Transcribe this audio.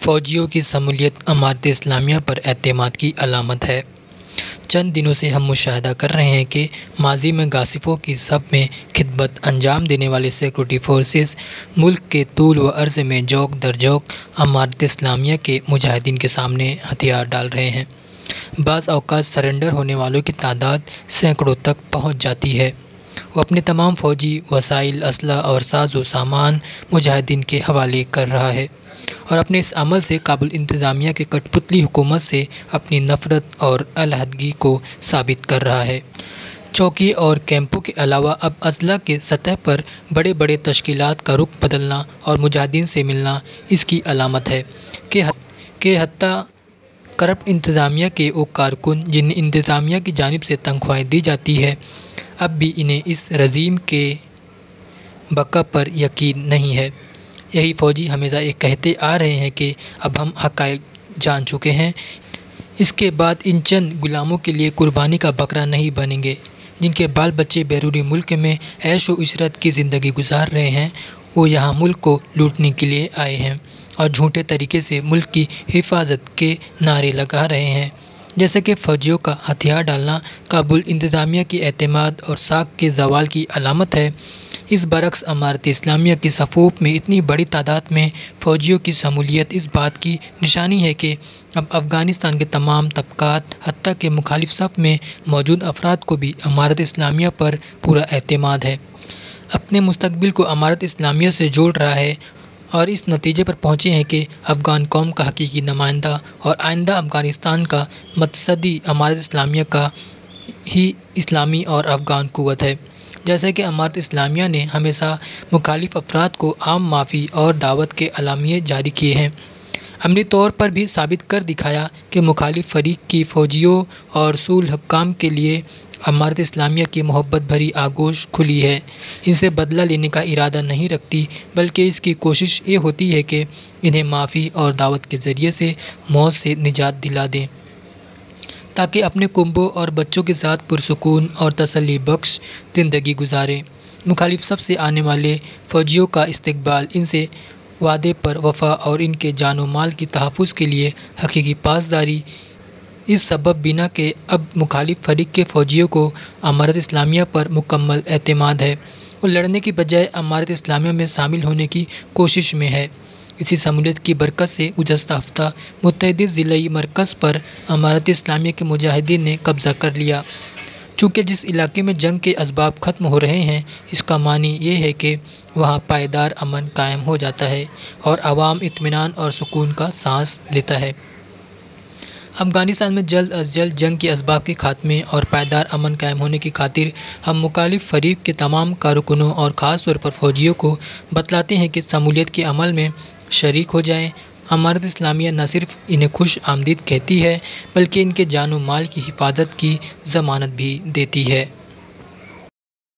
فوجیوں کی شمولیت امارت اسلامیہ پر اعتماد کی علامت ہے۔ چند دنوں سے ہم مشاہدہ کر رہے ہیں کہ ماضی میں غاصبوں کی صف میں خدمت انجام دینے والے سیکورٹی فورسز ملک کے طول و عرض میں جوک در جوک امارت اسلامیہ کے مجاہدین کے سامنے ہتھیار ڈال رہے ہیں۔ بعض اوقات سرنڈر ہونے والوں کی تعداد سینکڑوں تک پہنچ جاتی ہے۔ وہ اپنے تمام فوجی وسائل، اسلحہ اور ساز و سامان مجاہدین کے حوالے کر رہا ہے اور اپنے اس عمل سے کابل انتظامیہ کے کٹ پتلی حکومت سے اپنی نفرت اور علیحدگی کو ثابت کر رہا ہے۔ چوکی اور کیمپوں کے علاوہ اب اضلاع کی سطح پر بڑے بڑے تشکیلات کا رخ بدلنا اور مجاہدین سے ملنا اس کی علامت ہے کہ حتیٰ کرپٹ انتظامیہ کے وہ کارکن جنہیں انتظامیہ کی جانب سے تنخواہیں دی جاتی ہیں، اب بھی انہیں اس رژیم کے بقا پر یقین نہیں ہے۔ یہی فوجی ہمیشہ یہ کہتے آ رہے ہیں کہ اب ہم حقائق جان چکے ہیں، اس کے بعد ان چند غلاموں کے لیے قربانی کا بکرا نہیں بنیں گے۔ جن کے بال بچے بیرونی ملک میں عیش و عشرت کی زندگی گزار رہے ہیں، وہ یہاں ملک کو لوٹنے کے لیے آئے ہیں اور جھوٹے طریقے سے ملک کی حفاظت کے نعرے لگا رہے ہیں۔ جیسے کہ فوجیوں کا ہتھیار ڈالنا کابل انتظامیہ کی اعتماد اور ساکھ کے زوال کی علامت ہے، اس برعکس امارت اسلامیہ کی صفوف میں اتنی بڑی تعداد میں فوجیوں کی شمولیت اس بات کی نشانی ہے کہ اب افغانستان کے تمام طبقات حتیٰ کہ مخالف صف میں موجود افراد کو بھی امارت اسلامیہ پر پورا اعتماد ہے، اپنے مستقبل کو امارت اسلامیہ سے جوڑ رہا ہے اور اس نتیجے پر پہنچے ہیں کہ افغان قوم کا حقیقی نمائندہ اور آئندہ افغانستان کا متصدی امارت اسلامیہ کا ہی اسلامی اور افغان قوت ہے۔ جیسا کہ امارت اسلامیہ نے ہمیشہ مخالف افراد کو عام معافی اور دعوت کے اعلامیے جاری کیے ہیں، عملی طور پر بھی ثابت کر دکھایا کہ مخالف فریق کی فوجیوں اور صلح حکام کے لیے امارت اسلامیہ کی محبت بھری آغوش کھلی ہے، ان سے بدلہ لینے کا ارادہ نہیں رکھتی، بلکہ اس کی کوشش یہ ہوتی ہے کہ انہیں معافی اور دعوت کے ذریعے سے موت سے نجات دلا دیں تاکہ اپنے کنبوں اور بچوں کے ساتھ پرسکون اور تسلی بخش زندگی گزاریں۔ مخالف صف سے آنے والے فوجیوں کا استقبال ان سے وعدے پر وفا اور ان کے جان و مال کی تحفظ کے لیے حقیقی پاسداری اس سبب بنا کہ اب مخالف فریق کے فوجیوں کو امارت اسلامیہ پر مکمل اعتماد ہے، وہ لڑنے کی بجائے امارت اسلامیہ میں شامل ہونے کی کوشش میں ہے۔ اسی شمولیت کی برکت سے گزشتہ ہفتہ متحدہ ضلعی مرکز پر امارت اسلامیہ کے مجاہدین نے قبضہ کر لیا۔ چونکہ جس علاقے میں جنگ کے اسباب ختم ہو رہے ہیں، اس کا معنی یہ ہے کہ وہاں پائیدار امن قائم ہو جاتا ہے اور عوام اطمینان اور سکون کا سانس لیتا ہے۔ افغانستان میں جلد از جلد جنگ کے اسباب کے خاتمے اور پائیدار امن قائم ہونے کی خاطر ہم مخالف فریق کے تمام کارکنوں اور خاص طور پر فوجیوں کو بتلاتے ہیں کہ شمولیت کے عمل میں شریک ہو جائیں۔ امارت اسلامیہ نہ صرف انہیں خوش آمدید کہتی ہے، بلکہ ان کے جان و مال کی حفاظت کی ضمانت بھی دیتی ہے۔